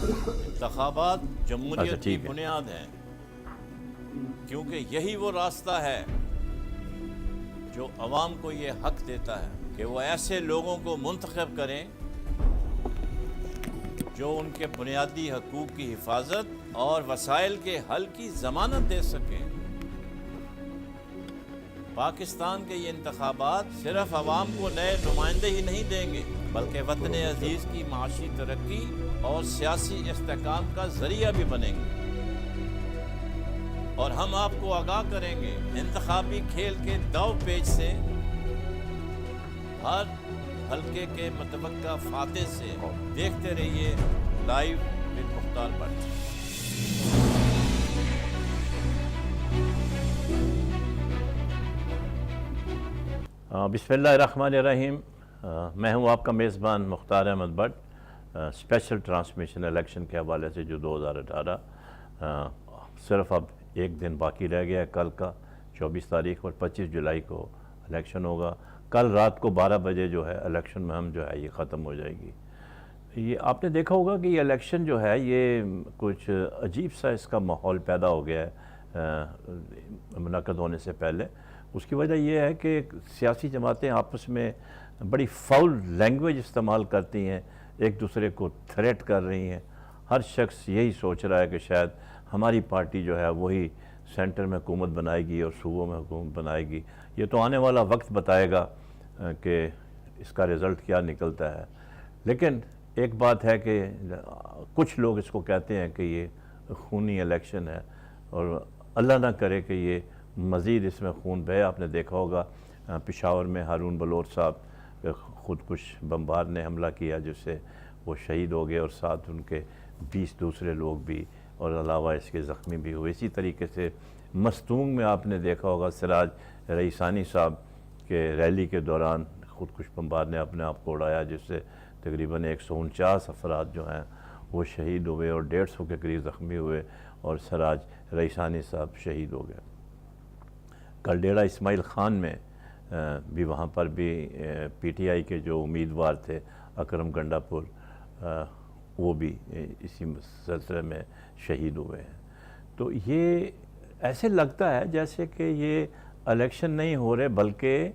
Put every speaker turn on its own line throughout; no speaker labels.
انتخابات جمہوریت کی
ٹھیک ہے۔
بنیاد ہیں، کیونکہ یہی وہ راستہ ہے جو عوام کو یہ حق دیتا ہے کہ وہ ایسے لوگوں کو منتخب کریں جو ان کے بنیادی حقوق کی حفاظت اور وسائل کے حل کی ضمانت دے سکیں۔ پاکستان کے یہ انتخابات صرف عوام کو نئے نمائندے ہی نہیں دیں گے، بلکہ وطن عزیز کی معاشی ترقی اور سیاسی استحکام کا ذریعہ بھی بنیں گے۔ اور ہم آپ کو آگاہ کریں گے انتخابی کھیل کے داؤ پیچ سے، ہر حلقے کے متوقع فاتح سے۔ دیکھتے رہیے لائیو ود مختار بٹ۔
بسم اللہ الرحمن الرحیم۔ میں ہوں آپ کا میزبان Mukhtar Ahmad Butt. Special transmission election کے حوالے سے جو 2018 صرف اب ایک دن باقی رہ گیا ہے، کل کا 24 تاریخ اور 25 جولائی کو الیکشن ہوگا۔ کل رات کو 12 بجے جو ہے الیکشن مہم جو ہے یہ ختم ہو جائے گی۔ یہ آپ نے دیکھا ہوگا کہ یہ الیکشن جو ہے یہ کچھ عجیب سا اس کا ماحول پیدا ہو گیا ہے منعقد ہونے سے پہلے۔ اس کی وجہ یہ ہے کہ سیاسی جماعتیں آپس میں بڑی فاؤل لینگویج استعمال کرتی ہیں، ایک دوسرے کو تھریٹ کر رہی ہیں۔ ہر شخص یہی سوچ رہا ہے کہ شاید ہماری پارٹی جو ہے وہی سینٹر میں حکومت بنائے گی اور صوبوں میں حکومت بنائے گی۔ یہ تو آنے والا وقت بتائے گا کہ اس کا رزلٹ کیا نکلتا ہے۔ لیکن ایک بات ہے کہ کچھ لوگ اس کو کہتے ہیں کہ یہ خونی الیکشن ہے، اور اللہ نہ کرے کہ یہ مزید اس میں خون بہے۔ آپ نے دیکھا ہوگا پشاور میں ہارون بلوچ صاحب خودکش بمبار نے حملہ کیا جس سے وہ شہید ہو گئے، اور ساتھ ان کے 20 دوسرے لوگ بھی اور علاوہ اس کے زخمی بھی ہوئے۔ اسی طریقے سے مستونگ میں آپ نے دیکھا ہوگا سراج رئیسانی صاحب کے ریلی کے دوران خودکش بمبار نے اپنے آپ کو اڑایا، جس سے تقریباً 149 افراد جو ہیں وہ شہید ہوئے اور 150 کے قریب زخمی ہوئے، اور سراج رئیسانی صاحب شہید ہو گئے۔ کل ڈیرہ اسماعیل خان میں بھی وہاں پر بھی پی ٹی آئی کے جو امیدوار تھے اکرم گنڈا پور، وہ بھی اسی سلسلے میں شہید ہوئے ہیں۔ تو یہ ایسے لگتا ہے جیسے کہ یہ الیکشن نہیں ہو رہے بلکہ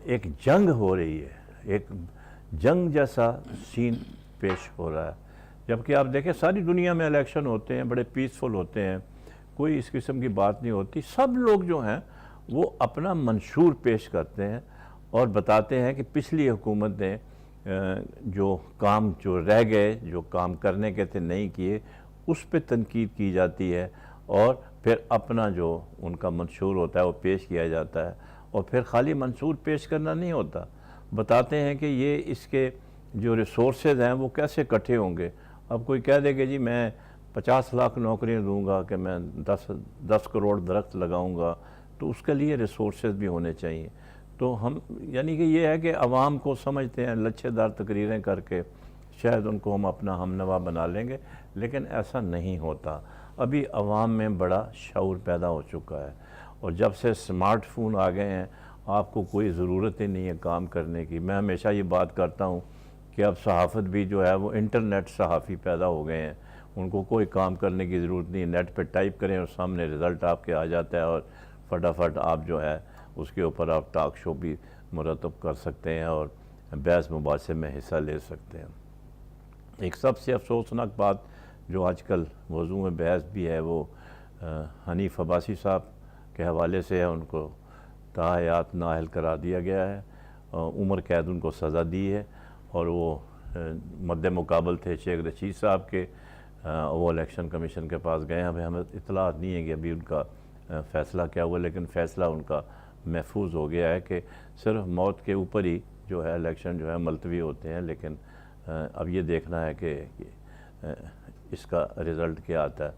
ایک جنگ ہو رہی ہے، ایک جنگ جیسا سین پیش ہو رہا ہے۔ جبکہ آپ دیکھیں ساری دنیا میں الیکشن ہوتے ہیں، بڑے پیسفل ہوتے ہیں، کوئی اس قسم کی بات نہیں ہوتی۔ سب لوگ جو ہیں وہ اپنا منشور پیش کرتے ہیں اور بتاتے ہیں کہ پچھلی حکومت نے جو کام جو رہ گئے، جو کام کرنے کے تھے نہیں کیے، اس پہ تنقید کی جاتی ہے، اور پھر اپنا جو ان کا منشور ہوتا ہے وہ پیش کیا جاتا ہے۔ اور پھر خالی منشور پیش کرنا نہیں ہوتا، بتاتے ہیں کہ یہ اس کے جو ریسورسز ہیں وہ کیسے اکٹھے ہوں گے۔ اب کوئی کہہ دے کہ جی میں 50 لاکھ نوکریاں دوں گا، کہ میں 10 کروڑ درخت لگاؤں گا، تو اس کے لیے ریسورسز بھی ہونے چاہیے۔ تو ہم یعنی کہ یہ ہے کہ عوام کو سمجھتے ہیں لچھے دار تقریریں کر کے شاید ان کو ہم اپنا ہم نوا بنا لیں گے، لیکن ایسا نہیں ہوتا۔ ابھی عوام میں بڑا شعور پیدا ہو چکا ہے، اور جب سے سمارٹ فون آ گئے ہیں آپ کو کوئی ضرورت ہی نہیں ہے کام کرنے کی۔ میں ہمیشہ یہ بات کرتا ہوں کہ اب صحافت بھی جو ہے وہ انٹرنیٹ صحافی پیدا ہو گئے ہیں، ان کو کوئی کام کرنے کی ضرورت نہیں، نیٹ پہ ٹائپ کریں اور سامنے رزلٹ آپ کے آ جاتا ہے، اور فٹافٹ آپ جو ہے اس کے اوپر آپ ٹاک شو بھی مرتب کر سکتے ہیں اور بحث مباحثے میں حصہ لے سکتے ہیں۔ ایک سب سے افسوسناک بات جو آج کل موضوع میں بحث بھی ہے وہ حنیف عباسی صاحب کے حوالے سے ہے۔ ان کو تاحیات نااہل قرار دیا گیا ہے، عمر قید ان کو سزا دی ہے، اور وہ مد مقابل تھے شیخ رشید صاحب کے۔ وہ الیکشن کمیشن کے پاس گئے ہیں، ابھی ہمیں اطلاع نہیں ہے کہ ابھی ان کا فیصلہ کیا ہوا، لیکن فیصلہ ان کا محفوظ ہو گیا ہے کہ صرف موت کے اوپر ہی جو ہے الیکشن جو ہے ملتوی ہوتے ہیں۔ لیکن اب یہ دیکھنا ہے کہ اس کا رزلٹ کیا آتا ہے۔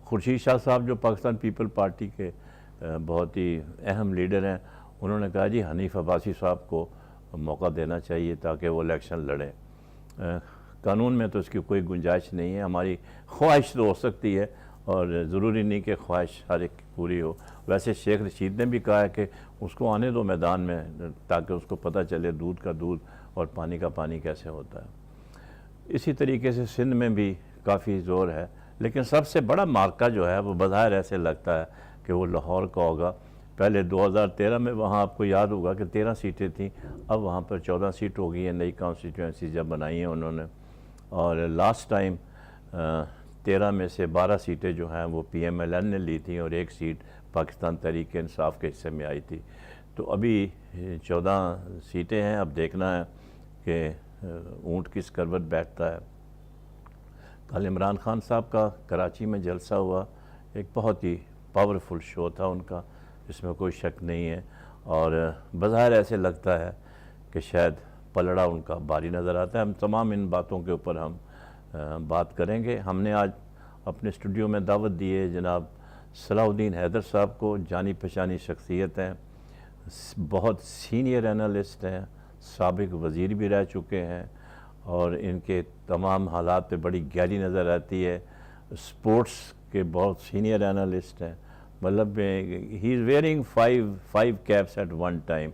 خورشید شاہ صاحب جو پاکستان پیپل پارٹی کے بہت ہی اہم لیڈر ہیں، انہوں نے کہا جی حنیف عباسی صاحب کو موقع دینا چاہیے تاکہ وہ الیکشن لڑیں۔ قانون میں تو اس کی کوئی گنجائش نہیں ہے، ہماری خواہش تو ہو سکتی ہے، اور ضروری نہیں کہ خواہش ہر ایک کی پوری ہو۔ ویسے شیخ رشید نے بھی کہا ہے کہ اس کو آنے دو میدان میں تاکہ اس کو پتہ چلے دودھ کا دودھ اور پانی کا پانی کیسے ہوتا ہے۔ اسی طریقے سے سندھ میں بھی کافی زور ہے، لیکن سب سے بڑا مارکہ جو ہے وہ بظاہر ایسے لگتا ہے کہ وہ لاہور کا ہوگا۔ پہلے 2013 میں وہاں آپ کو یاد ہوگا کہ 13 سیٹیں تھیں، اب وہاں پر 14 سیٹ ہو گئی ہیں، نئی کانسٹیٹوئنسی جب بنائی ہیں انہوں نے، اور لاسٹ ٹائم 13 میں سے 12 سیٹیں جو ہیں وہ پی ایم ایل این نے لی تھیں اور 1 سیٹ پاکستان تحریک انصاف کے حصے میں آئی تھی۔ تو ابھی 14 سیٹیں ہیں، اب دیکھنا ہے کہ اونٹ کس کروٹ بیٹھتا ہے۔ کل عمران خان صاحب کا کراچی میں جلسہ ہوا، ایک بہت ہی پاورفل شو تھا ان کا، اس میں کوئی شک نہیں ہے، اور بظاہر ایسے لگتا ہے کہ شاید پلڑا ان کا باری نظر آتا ہے۔ ہم تمام ان باتوں کے اوپر ہم بات کریں گے۔ ہم نے آج اپنے اسٹوڈیو میں دعوت دی ہے جناب صلاح الدین حیدر صاحب کو، جانی پہچانی شخصیت ہیں، بہت سینئر انالسٹ ہیں، سابق وزیر بھی رہ چکے ہیں، اور ان کے تمام حالات پہ بڑی گہری نظر آتی ہے۔ سپورٹس کے بہت سینئر انالسٹ ہیں، مطلب he is wearing 5 caps at one time.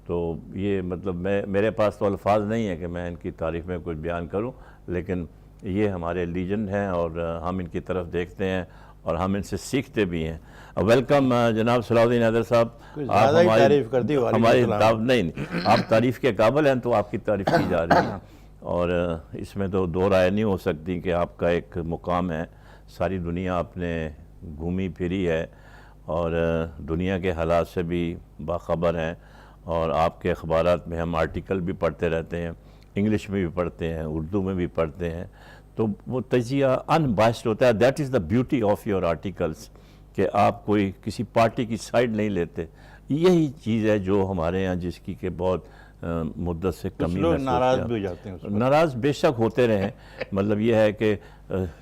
تو یہ مطلب میرے پاس تو الفاظ نہیں ہے کہ میں ان کی تعریف میں کچھ بیان کروں، لیکن یہ ہمارے لیجنڈ ہیں اور ہم ان کی طرف دیکھتے ہیں اور ہم ان سے سیکھتے بھی ہیں۔ ویلکم جناب صلاح الدین حیدر صاحب۔
زیادہ ہی تعریف کر دی
ہماری نہیں، آپ تعریف کے قابل ہیں تو آپ کی تعریف کی جا رہی ہے، اور اس میں تو دو رائے نہیں ہو سکتی کہ آپ کا ایک مقام ہے، ساری دنیا آپ نے گھومی پھری ہے اور دنیا کے حالات سے بھی باخبر ہیں، اور آپ کے اخبارات میں ہم آرٹیکل بھی پڑھتے رہتے ہیں، انگلش میں بھی پڑھتے ہیں، اردو میں بھی پڑھتے ہیں، تو وہ تجزیہ ان بائسڈ ہوتا ہے۔ That is the beauty of your articles, کہ آپ کوئی کسی پارٹی کی سائیڈ نہیں لیتے۔ یہی چیز ہے جو ہمارے یہاں جس کی کہ بہت مدت سے کمی
لوگ ناراض بھی ہو جاتے ہیں،
ناراض بے شک ہوتے رہیں، مطلب یہ ہے کہ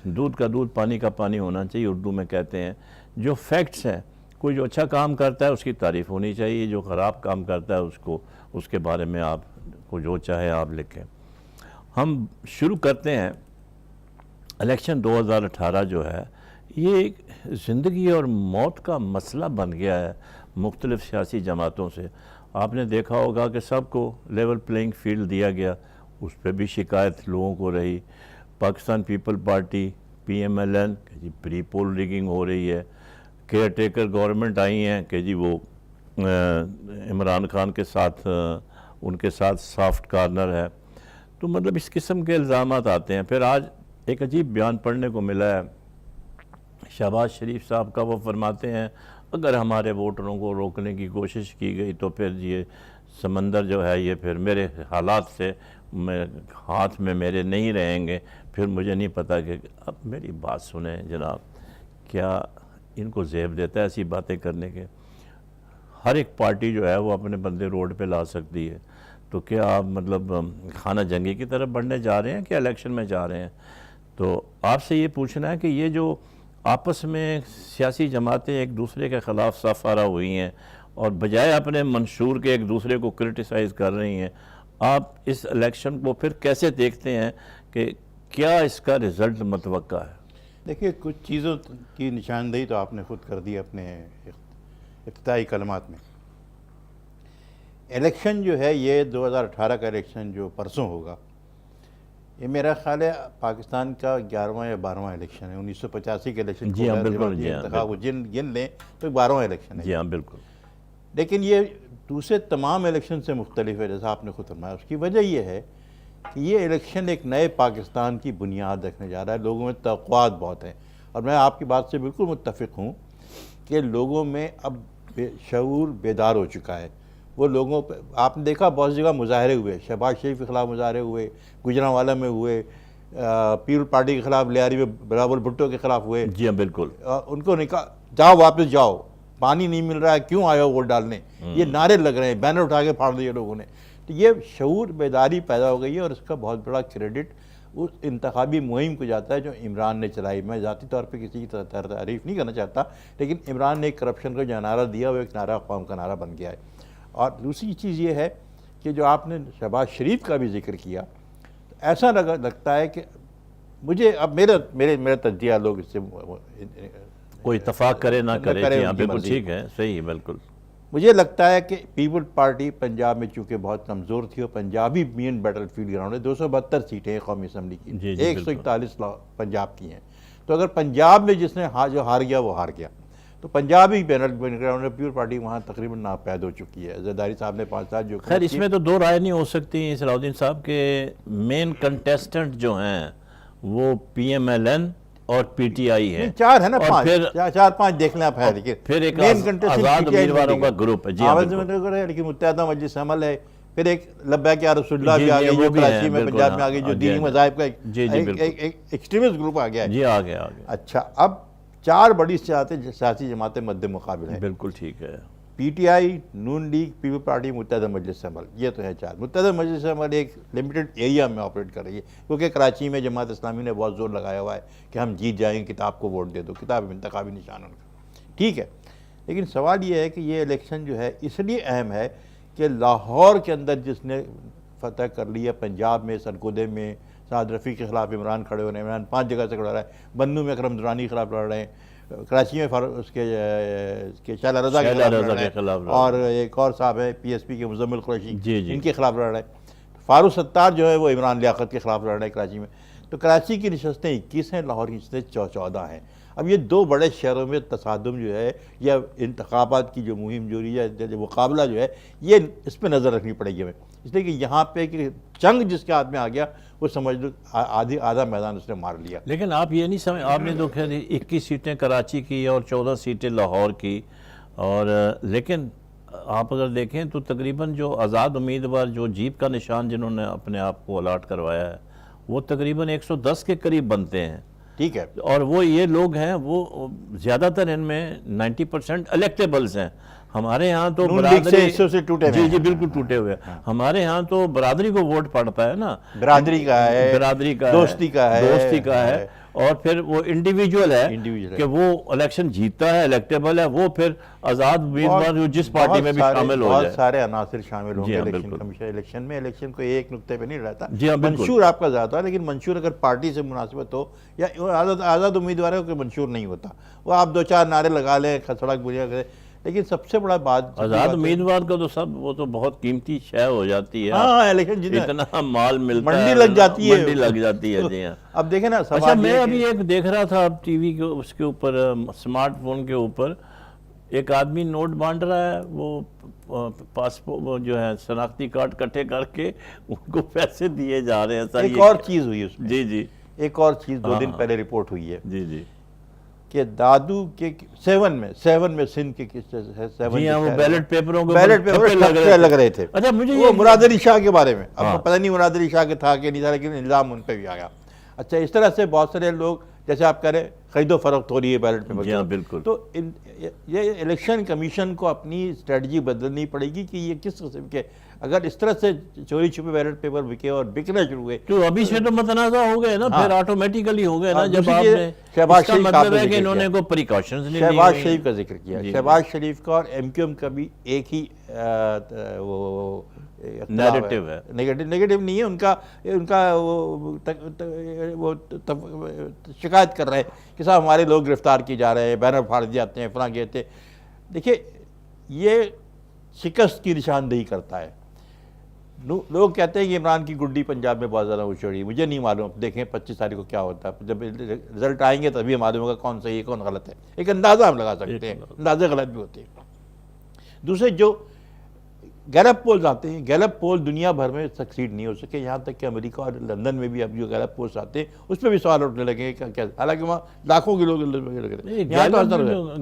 دودھ کا دودھ پانی کا پانی ہونا چاہیے، اردو میں کہتے ہیں۔ جو فیکٹس ہیں، کوئی جو اچھا کام کرتا ہے اس کی تعریف ہونی چاہیے، جو خراب کام کرتا ہے اس کے بارے میں آپ کو جو چاہے آپ لکھیں۔ ہم شروع کرتے ہیں۔ الیکشن 2018 جو ہے یہ ایک زندگی اور موت کا مسئلہ بن گیا ہے مختلف سیاسی جماعتوں سے۔ آپ نے دیکھا ہوگا کہ سب کو لیول پلینگ فیلڈ دیا گیا، اس پہ بھی شکایت لوگوں کو رہی۔ Pakistan people party, P M L N کہ جی پری پول ریگنگ ہو رہی ہے، کیئر ٹیکر گورنمنٹ آئی ہیں کہ جی وہ عمران خان کے ساتھ ان کے ساتھ سافٹ کارنر ہے، تو مطلب اس قسم کے الزامات آتے ہیں۔ پھر آج ایک عجیب بیان پڑھنے کو ملا ہے شہباز شریف صاحب کا، وہ فرماتے ہیں اگر ہمارے ووٹروں کو روکنے کی کوشش کی گئی تو پھر یہ سمندر جو ہے یہ پھر میرے حالات سے ہاتھ میں میرے نہیں رہیں گے، پھر مجھے نہیں پتا کہ اب میری بات سنیں جناب، کیا ان کو زیب دیتا ہے ایسی باتیں کرنے کے؟ ہر ایک پارٹی جو ہے وہ اپنے بندے روڈ پہ لا سکتی ہے، تو کیا آپ مطلب خانہ جنگی کی طرف بڑھنے جا رہے ہیں کہ الیکشن میں جا رہے ہیں؟ تو آپ سے یہ پوچھنا ہے کہ یہ جو آپس میں سیاسی جماعتیں ایک دوسرے کے خلاف صف آرا ہوئی ہیں اور بجائے اپنے منشور کے ایک دوسرے کو کرٹیسائز کر رہی ہیں، آپ اس الیکشن کو پھر کیسے دیکھتے ہیں کہ کیا اس کا رزلٹ متوقع ہے؟
دیکھیے کچھ چیزوں کی نشاندہی تو آپ نے خود کر دی اپنے ابتدائی کلمات میں۔ الیکشن جو ہے یہ 2018 کا الیکشن جو پرسوں ہوگا، یہ میرا خیال ہے پاکستان کا 11واں یا 12واں الیکشن ہے۔ 1985 کے الیکشن
جی ہاں بالکل، جی ہاں
گن لیں تو 12واں الیکشن ہے۔
جی ہاں بالکل،
لیکن یہ دوسرے تمام الیکشن سے مختلف ہے، جیسا آپ نے خود فرمایا۔ اس کی وجہ یہ ہے کہ یہ الیکشن ایک نئے پاکستان کی بنیاد رکھنے جا رہا ہے۔ لوگوں میں توقعات بہت ہیں، اور میں آپ کی بات سے بالکل متفق ہوں کہ لوگوں میں اب شعور بیدار ہو چکا ہے۔ وہ لوگوں پہ آپ نے دیکھا بہت جگہ مظاہرے ہوئے، شہباز شریف کے خلاف مظاہرے ہوئے، گجرانوالہ میں ہوئے، پیپل پارٹی کے خلاف لیاری میں بلاول بھٹو کے خلاف ہوئے۔
جی ہاں بالکل،
ان کو نہیں کہا جاؤ واپس جاؤ، پانی نہیں مل رہا ہے، کیوں آئے ہو ووٹ ڈالنے، یہ نعرے لگ رہے ہیں، بینر اٹھا کے پھاڑ دیے لوگوں نے۔ تو یہ شعور بیداری پیدا ہو گئی ہے، اور اس کا بہت بڑا کریڈٹ اس انتخابی مہم کو جاتا ہے جو عمران نے چلائی۔ میں ذاتی طور پہ کسی کی تعریف نہیں کرنا چاہتا، لیکن عمران نے ایک کرپشن کا جو نعرہ دیا وہ ایک نعرہ قوم کا نعرہ بن گیا ہے۔ اور دوسری چیز یہ ہے کہ جو آپ نے شہباز شریف کا بھی ذکر کیا، ایسا لگتا ہے کہ مجھے اب میرا تجزیہ لوگ اس سے
کوئی اتفاق کرے نہ کرے، جی ہاں بالکل ٹھیک ہے، صحیح ہے بالکل۔
مجھے لگتا ہے کہ پیپل پارٹی پنجاب میں چونکہ بہت کمزور تھی اور پنجابی مین بیٹل فیلڈ گراؤنڈ ہے، 272 سیٹیں ہیں قومی اسمبلی کی، 141 پنجاب کی ہیں، تو اگر پنجاب میں جس نے جو ہار گیا وہ ہار گیا، تو پنجابی بیٹل گراؤنڈ ہے، پیپل پارٹی وہاں تقریباً ناپید ہو چکی ہے۔ زرداری صاحب نے 5 سال جو
خیر اس میں تو دو رائے نہیں ہو سکتی صلاح الدین صاحب کہ مین کنٹیسٹنٹ جو ہیں وہ پی ایم ایل این اور پی ٹی آئی ہے،
4 ہے نا،
اور
4-5 دیکھ لیں آپ ہے، لیکن
پھر ایک
مین کنٹیسٹنٹ
آزاد امیدواروں کا گروپ ہے، جی ہاں بالکل،
لیکن متحدہ مجلس عمل ہے، پھر ایک لبیک یا رسول اللہ بھی آ گیا جو کراچی میں پنجاب میں آ گئی، جو دینی مذاہب کا ایک ایکسٹریمسٹ گروپ آ گیا ہے۔
جی آ گیا۔
اچھا، اب 4 بڑی سیاسی جماعتیں مد مقابل ہیں،
بالکل ٹھیک ہے،
P T I, Noon league, people party, Muttahida Majlis عمل، یہ تو ہے 4۔ متحدہ مجلس عمل ایک لمیٹڈ ایریا میں آپریٹ کر رہی ہے، کیونکہ کراچی میں جماعت اسلامی نے بہت زور لگایا ہوا ہے کہ ہم جیت جائیں گے، کتاب کو ووٹ دے دو، کتاب انتخابی نشان ان کا، ٹھیک ہے، لیکن سوال یہ ہے کہ یہ الیکشن جو ہے اس لیے اہم ہے کہ لاہور کے اندر جس نے فتح کر لیا، پنجاب میں سرگودے میں سعد رفیع کے خلاف عمران کھڑے ہو رہے ہیں، عمران 5 جگہ سے کھڑا رہا ہے، بنو میں اکرم درانی کے خلاف لڑ رہے ہیں، کراچی میں اس کے شیلہ رضا کے خلاف لڑ رہے ہیں، اور ایک اور صاحب ہے پی ایس پی کے مزمل قریشی، ان کے خلاف لڑ رہے ہیں، فاروق ستار جو ہے وہ عمران لیاقت کے خلاف لڑ رہے ہیں کراچی میں۔ تو کراچی کی نشستیں 21 ہیں، لاہور کی نشستیں 14 ہیں۔ اب یہ 2 بڑے شہروں میں تصادم جو ہے یا انتخابات کی جو مہم جو رہی ہے، جو مقابلہ جو ہے، یہ اس پہ نظر رکھنی پڑے گی ہمیں، اس لیے کہ یہاں پہ کہ جنگ جس کے ہاتھ میں آ گیا وہ سمجھ لو آدھا میدان اس نے مار لیا۔
لیکن آپ یہ نہیں سمجھ، آپ نے تو خیر 21 سیٹیں کراچی کی اور 14 سیٹیں لاہور کی، اور لیکن آپ اگر دیکھیں تو تقریباً جو آزاد امیدوار جو جیت کا نشان جنہوں نے اپنے آپ کو الاٹ کروایا ہے وہ تقریباً 110 کے قریب بنتے ہیں،
ٹھیک ہے،
اور وہ یہ لوگ ہیں، وہ زیادہ تر ان میں 90% الیکٹیبلز ہیں۔ ہمارے ہاں تو جی بالکل ٹوٹے ہوئے، ہمارے ہاں تو برادری کو ووٹ پڑتا ہے نا،
برادری کا ہے، دوستی کا ہے،
اور پھر وہ انڈیویجول ہے کہ وہ الیکشن جیتتا ہے، الیکٹیبل ہے، وہ پھر آزاد امیدوار جو جس پارٹی میں بھی شامل ہو جائے،
بہت سارے عناصر شامل ہوں گے الیکشن کمیشن الیکشن میں۔ الیکشن کو ایک نقطے پہ نہیں رہتا، منشور آپ کا زیادہ ہے، لیکن منشور اگر پارٹی سے مناسبت ہو یا آزاد امیدوار ہے کوئی منشور نہیں ہوتا، وہ آپ 2-4 نعرے لگا لیں، سڑک بجا کریں، لیکن سب سے بڑا بات
آزاد امیدوار کا تو سب وہ تو بہت قیمتی شے ہو جاتی ہے،
ہاں الیکشن
اتنا مال ملتا ہے،
منڈی لگ جاتی ہے،
منڈی لگ جاتی ہے، جی ہاں۔
اب دیکھیں نا،
اچھا میں ابھی ایک دیکھ رہا تھا ٹی وی کے اس کے اوپر، اسمارٹ فون کے اوپر ایک آدمی نوٹ بانٹ رہا ہے، وہ پاسپورٹ جو ہے شناختی کارڈ کٹھے کر کے ان کو پیسے دیے جا رہے ہیں سر۔
ایک اور چیز ہوئی اس میں،
جی جی
ایک اور چیز 2 دن پہلے رپورٹ ہوئی ہے،
جی جی،
کہ دادو کے 7 میں سندھ کے
جی ہاں، وہ بیلٹ پیپروں کو
لگ رہے تھے۔
اچھا مجھے
وہ مراد علی شاہ کے بارے میں، اب پتہ نہیں مراد علی شاہ کے تھا کہ نہیں تھا، لیکن الزام ان پہ بھی آ گیا۔ اچھا، اس طرح سے بہت سارے لوگ، جیسے آپ کہہ رہے خرید و فروخت ہو رہی ہے بیلٹ پیپر،
جی ہاں بالکل،
تو یہ الیکشن کمیشن کو اپنی اسٹریٹجی بدلنی پڑے گی کہ یہ کس قسم کے، اگر اس طرح سے چوری چھپے بیلٹ پیپر بکے اور بکنا شروع ہوئے
تو ابھی سے تو متنازع ہو گئے نا، پھر آٹومیٹیکلی ہو گئے نا، جب آپ نے اس کا مطلب ہے کہ انہوں نے کوئی پریکاشنز نہیں لی۔
شہباز شریف کا ذکر کیا، شہباز شریف کا اور ایم کیو ایم کا بھی ایک ہی وہ
نیگیٹو ہے،
نیگیٹو نہیں ہے، ان کا وہ شکایت کر رہے ہیں کہ صاحب ہمارے لوگ گرفتار کیے جا رہے ہیں، بینر پھاڑ دیے جاتے ہیں، فلاں کہتے ہیں۔ دیکھیے یہ شکست کی نشاندہی کرتا ہے۔ لوگ کہتے ہیں کہ عمران کی گڈی پنجاب میں بہت زیادہ اچھڑی، مجھے نہیں معلوم، دیکھیں 25 تاریخ کو کیا ہوتا ہے، جب رزلٹ آئیں گے تبھی معلوم ہوگا کون صحیح ہے کون غلط ہے، ایک اندازہ ہم لگا سکتے ہیں، اندازے غلط بھی ہوتے ہیں۔ دوسرے جو گیلپ پولز آتے ہیں، گیلپ پول دنیا بھر میں سکسیڈ نہیں ہو سکے، یہاں تک کہ امریکہ اور لندن میں بھی اب جو گیلپ پولز آتے ہیں اس پہ بھی سوال اٹھنے لگے ہیں کہ حالانکہ وہاں لاکھوں کے لوگ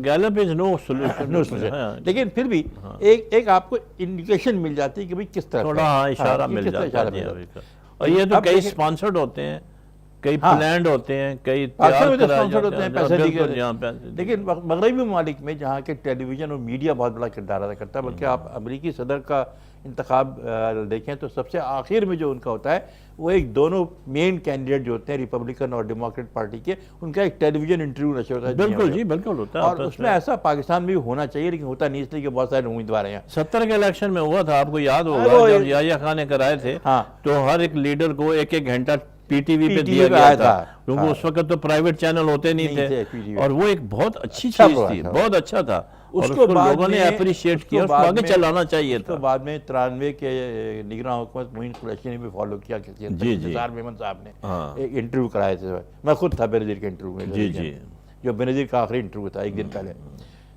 گیلپ از نو سولوشن،
لیکن پھر بھی ایک آپ کو انڈیکیشن مل جاتی ہے کہ بھئی کس طرح
تھوڑا اشارہ مل جاتا ہے، اور یہ تو کئی سپانسرڈ ہوتے ہیں، کئی پلانڈ ہوتے ہیں، کئی تیار کرایا جاتا ہے،
لیکن مغربی ممالک میں جہاں کے ٹیلی ویژن اور میڈیا بہت بڑا کردار ادا کرتا ہے، بلکہ آپ امریکی صدر کا انتخاب دیکھیں تو سب سے آخر میں جو ان کا ہوتا ہے وہ ایک دونوں مین کینڈیڈیٹ جو ہوتے ہیں ریپبلکن اور ڈیموکریٹ پارٹی کے، ان کا ایک ٹیلی ویژن انٹرویو نشر ہوتا ہے،
بالکل جی بالکل ہوتا ہے،
اور اس میں ایسا پاکستان میں بھی ہونا چاہیے لیکن ہوتا نہیں، اس لیے کہ بہت سارے امیدوار ہیں۔
70 کے الیکشن میں ہوا تھا، آپ کو یاد ہوگا جب یحییٰ خان نے کرائے تھے تو ہر ایک لیڈر کو 1-1 گھنٹہ پی ٹی وی پہ دیا گیا تھا، کیونکہ اس وقت تو پرائیویٹ چینل ہوتے نہیں تھے، اور وہ ایک بہت اچھی چیز تھی، بہت اچھا تھا، اور اس کو لوگوں نے اپریشیٹ کیا، اس کو آگے چلانا چاہیے
اس
تھا۔
کو بعد میں 93 کے نگراں حکومت معین قریشی نے بھی فالو کیا، کسی نثار میمن صاحب نے ایک انٹرویو کرائے تھے، میں خود تھا بینظیر کے انٹرویو میں،
جی جی،
جو بینظیر کا آخری انٹرویو تھا ایک دن پہلے۔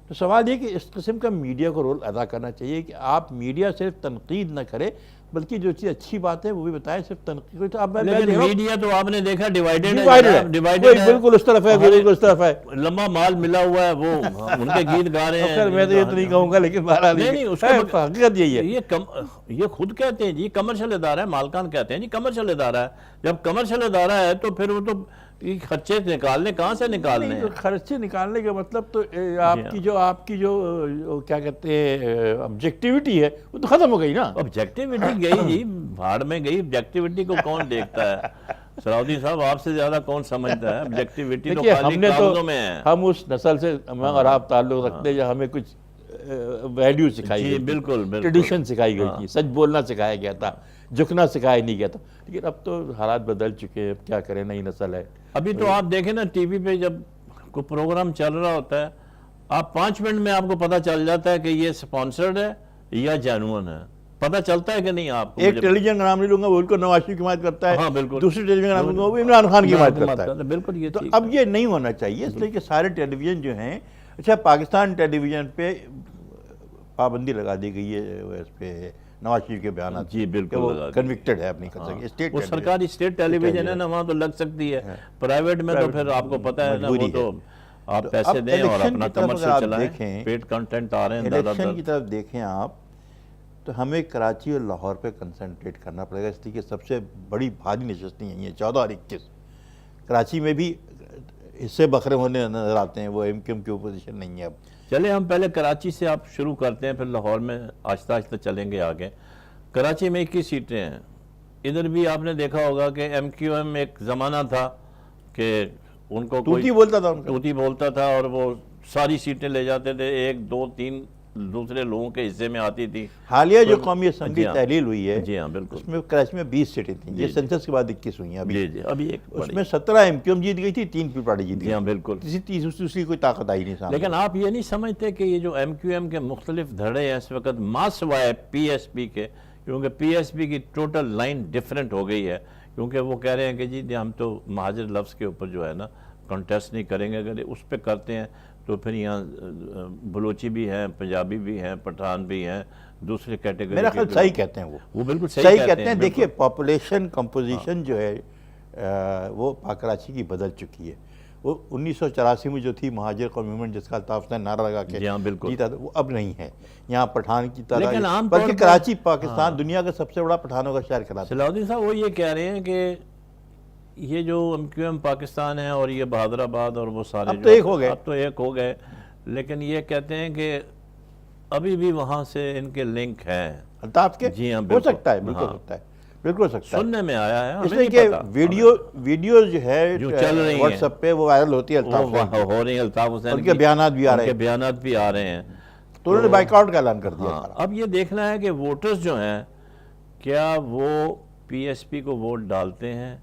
تو سوال یہ کہ اس قسم کا میڈیا کو رول ادا کرنا چاہیے کہ آپ میڈیا صرف تنقید نہ کرے بلکہ جو چیز اچھی بات ہے وہ بھی بتائیں، صرف تنقید۔
لیکن میڈیا تو آپ نے دیکھا ڈیوائیڈڈ
ہے، بالکل اس طرف ہے، بالکل اس طرف ہے،
لمبا مال ملا ہوا ہے، وہ ان کے گیت گا رہے ہیں۔
میں تو یہ تو نہیں کہوں گا، لیکن
نہیں، اس کی
حقیقت یہی ہے۔
یہ خود کہتے ہیں جی کمرشل ادارہ ہے، مالکان کہتے ہیں جی کمرشل ادارہ ہے۔ جب کمرشل ادارہ ہے تو پھر وہ تو خرچے نکالنے کہاں سے نکالنے ہیں؟
خرچے نکالنے کا مطلب تو آپ کی جو کیا کہتے ہیں آبجیکٹیوٹی ہے وہ تو ختم ہو گئی نا۔
آبجیکٹیوٹی گئی جی، بھاڑ میں گئی۔ آبجیکٹیوٹی کو کون دیکھتا ہے؟ سراؤدی صاحب آپ سے زیادہ کون سمجھتا ہے؟ آبجیکٹیوٹی تو خالی کاغذوں میں ہے۔
ہم اس نسل سے اور آپ تعلق رکھتے ہیں جو ہمیں کچھ ویلیو سکھائی گئی،
بالکل
ٹریڈیشن سکھائی گئی تھی، سچ بولنا سکھایا گیا تھا، جھکنا سکھایا نہیں گیا تھا۔ لیکن اب تو حالات بدل چکے ہیں، اب کیا کریں، نئی نسل ہے۔
ابھی تو آپ دیکھیں نا ٹی وی پہ جب کوئی پروگرام چل رہا ہوتا ہے، آپ 5 منٹ میں آپ کو پتہ چل جاتا ہے کہ یہ سپانسرڈ ہے یا جینوئن ہے، پتہ چلتا ہے کہ نہیں آپ کو؟
ایک ٹیلی ویژن کا نام نہیں لوں گا، وہ ان کو نواز شریف کی حمایت کرتا ہے،
ہاں بالکل،
دوسری ٹیلی ویژن کا نام لوں گا وہ عمران خان کی حمایت کرتا ہے۔
بالکل، یہ
تو اب یہ نہیں ہونا چاہیے، اس لیے کہ سارے ٹیلی ویژن جو ہیں، اچھا پاکستان ٹیلی ویژن پہ پابندی لگا دی گئی ہے اس پہ نواز شریف کے بیانات،
جی بالکل،
کنوکٹڈ ہے اپنی اسٹیٹ،
وہ سرکاری اسٹیٹ ٹیلی ویژن ہے نا، وہاں تو لگ سکتی ہے، پرائیویٹ میں تو پھر آپ کو پتہ ہے نا، وہ تو آپ پیسے دیں اور اپنا کمرشل چلائیں، پیڈ کنٹینٹ آ رہے ہیں۔
الیکشن کی طرف دیکھیں آپ تو ہمیں کراچی اور لاہور پہ کنسنٹریٹ کرنا پڑے گا، اس لیے کہ سب سے بڑی بھاری نشستیں یہی ہیں 14 اور 21۔ کراچی میں بھی حصے بکھرے ہونے نظر آتے ہیں، وہ ایم کیو ایم کی اپوزیشن نہیں ہے اب۔
چلے ہم پہلے کراچی سے آپ شروع کرتے ہیں، پھر لاہور میں آہستہ آہستہ چلیں گے آگے۔ کراچی میں 21 سیٹیں ہیں، ادھر بھی آپ نے دیکھا ہوگا کہ ایم کیو ایم ایک زمانہ تھا کہ ان کو
توتی بولتا تھا،
توتی بولتا تھا، اور وہ ساری سیٹیں لے جاتے تھے، 1 2 3 دوسرے لوگوں کے حصے میں آتی تھی۔
حالیہ جو قومی اسمبلی تحلیل ہوئی ہے،
جی ہاں بالکل،
اس میں کراچی میں 20 سیٹیں تھیں، یہ سینسس کے بعد 21 ہوئی ہیں ابھی۔
جی جی، ابھی ایک
اس میں 17 ایم کیو ایم جیت گئی تھی، 3 پیپل پارٹی جیت گئی۔
جی ہاں بالکل،
دوسری کوئی طاقت آئی نہیں سامنے۔
لیکن آپ یہ نہیں سمجھتے کہ یہ جو ایم کیو ایم کے مختلف دھڑے ہیں اس وقت ماں سوائے پی ایس پی کے، کیونکہ پی ایس پی کی ٹوٹل لائن ڈیفرنٹ ہو گئی ہے، کیونکہ وہ کہہ رہے ہیں کہ جی ہم تو مہاجر لفظ کے اوپر جو ہے نا کنٹیسٹ نہیں کریں گے، اگر اس پہ کرتے ہیں تو پھر یہاں بلوچی بھی ہیں، پنجابی بھی ہیں، پٹھان بھی ہیں، دوسرے کیٹیگری۔
میرا خیال صحیح کہتے ہیں
وہ بالکل
صحیح کہتے ہیں۔ دیکھیے پاپولیشن کمپوزیشن جو ہے وہ کراچی کی بدل چکی ہے۔ وہ 1984 میں جو تھی مہاجر قومی موومنٹ جس کا الطاف حسین نعرہ لگا کے جیتا تھا، وہ اب نہیں ہے۔ یہاں پٹھان کی تعداد، بلکہ کراچی پاکستان دنیا کا سب سے بڑا پٹھانوں کا شہر کراچی۔
صلاح صاحب وہ یہ کہہ رہے ہیں کہ یہ جو ایم کیو ایم پاکستان ہے اور یہ بہادر آباد اور وہ سارے
اب تو ایک ہو گئے،
اب تو ایک ہو گئے، لیکن یہ کہتے ہیں کہ ابھی بھی وہاں سے ان کے لنک ہیں
الطاف کے۔
جی ہاں
ہو سکتا ہے، بالکل سکتا ہے، بالکل سکتا ہے،
سننے میں آیا ہے،
اس لیے کہ ویڈیو جو ہے
جو چل رہی ہیں
واٹس ایپ پہ وہ وائرل ہوتی ہے،
ہو رہی ہیں الطاف حسین،
ان کے بیانات بھی آ رہے ہیں،
ان کے بیانات بھی آ رہے ہیں،
تو انہوں نے بائیک آؤٹ کا اعلان کر دیا۔
اب یہ دیکھنا ہے کہ ووٹرز جو ہیں کیا وہ پی ایس پی کو ووٹ ڈالتے ہیں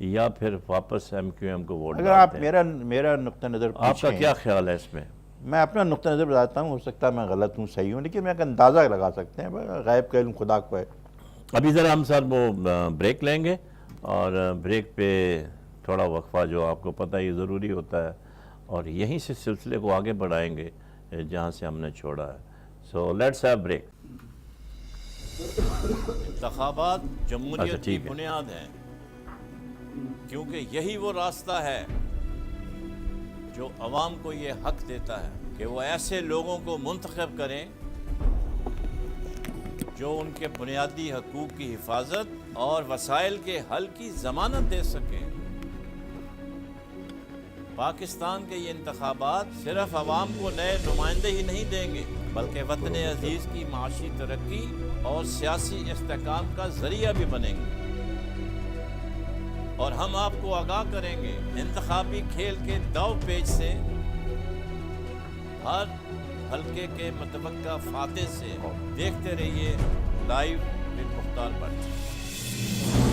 یا پھر واپس ایم کیو ایم کو ووٹ
اگر آپ
ڈالتے ہیں؟
میرا نقطہ نظر
آپ کا کیا خیال ہے اس میں؟
میں اپنا نقطہ نظر بتاتا ہوں، ہو سکتا ہے میں غلط ہوں، صحیح ہوں، لیکن میں ایک اندازہ لگا سکتے ہیں، غائب کا علم خدا کو ہے۔
ابھی ذرا ہم سر وہ بریک لیں گے، اور بریک پہ تھوڑا وقفہ جو آپ کو پتہ یہ ضروری ہوتا ہے، اور یہیں سے سلسلے کو آگے بڑھائیں گے جہاں سے ہم نے چھوڑا ہے۔ So let's have break.
انتخابات جمہوریت کی بنیاد ہیں، کیونکہ یہی وہ راستہ ہے جو عوام کو یہ حق دیتا ہے کہ وہ ایسے لوگوں کو منتخب کریں جو ان کے بنیادی حقوق کی حفاظت اور وسائل کے حل کی ضمانت دے سکیں۔ پاکستان کے یہ انتخابات صرف عوام کو نئے نمائندے ہی نہیں دیں گے، بلکہ وطن عزیز کی معاشی ترقی اور سیاسی استحکام کا ذریعہ بھی بنیں گے، اور ہم آپ کو آگاہ کریں گے انتخابی کھیل کے داؤ پیچ سے، ہر حلقے کے متوقع فاتح سے۔ دیکھتے رہیے لائیو ود مختار بٹ۔